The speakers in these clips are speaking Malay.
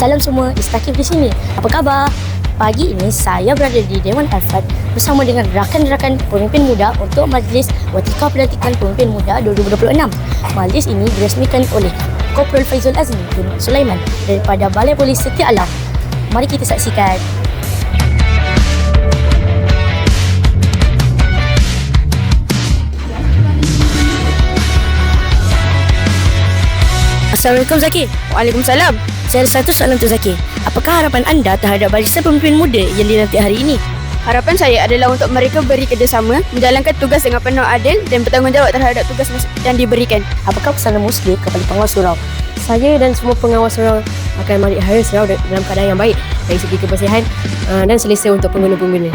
Salam semua, Istakif di sini. Apa khabar? Pagi ini saya berada di Dewan Alfad bersama dengan rakan-rakan pemimpin muda untuk Majlis Watika Pelantikan Pemimpin Muda 2026. Majlis ini dirasmikan oleh Korporal Faizul Azmi bin Sulaiman daripada Balai Polis Setia Alam. Mari kita saksikan. Assalamualaikum Zaki. Waalaikumsalam. Saya ada satu soalan untuk Zaki. Apakah harapan anda terhadap barisan pemimpin muda yang dilantik hari ini? Harapan saya adalah untuk mereka beri kerjasama, menjalankan tugas dengan penuh adil dan bertanggungjawab terhadap tugas yang diberikan. Apakah pesanan Muslim kepada pengawas surau? Saya dan semua pengawas surau akan melihara surau dalam keadaan yang baik dari segi kebersihan dan selesa untuk pengguna-pengguna.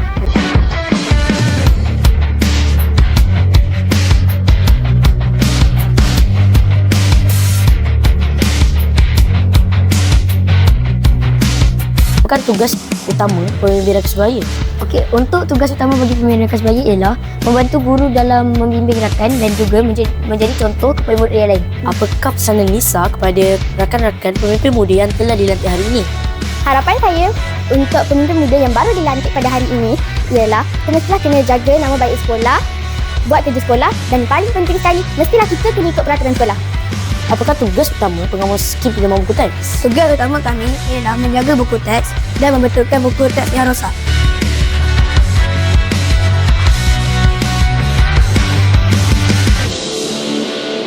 Apakah tugas utama pemimpin rakan sebaya? Okey, untuk tugas utama bagi pemimpin rakan sebaya ialah membantu guru dalam membimbing rakan dan juga menjadi contoh kepada murid yang lain. Apakah pesanan Nisa kepada rakan-rakan pemimpin muda yang telah dilantik hari ini? Harapan saya untuk pemimpin muda yang baru dilantik pada hari ini ialah mestilah kena jaga nama baik sekolah, buat kerja sekolah dan paling penting sekali, mestilah kita kena ikut peraturan sekolah. Apakah tugas utama pengawas skim pinjaman buku teks? Tugas utama kami ialah menjaga buku teks dan membetulkan buku teks yang rosak.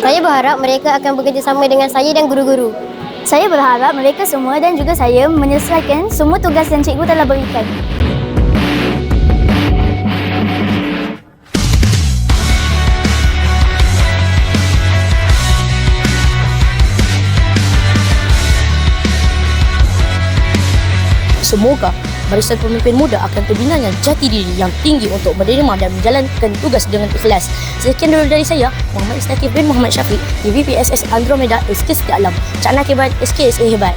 Saya berharap mereka akan bekerjasama dengan saya dan guru-guru. Saya berharap mereka semua dan juga saya menyelesaikan semua tugas yang cikgu telah berikan. Semoga barisan pemimpin muda akan terbinanya jati diri yang tinggi untuk menerima dan menjalankan tugas dengan ikhlas. Sekian dulu dari saya, Muhammad Istakif bin Muhammad Syafiq, TVPSS Andromeda SK Setia Alam. Cak nak hebat, SK hebat.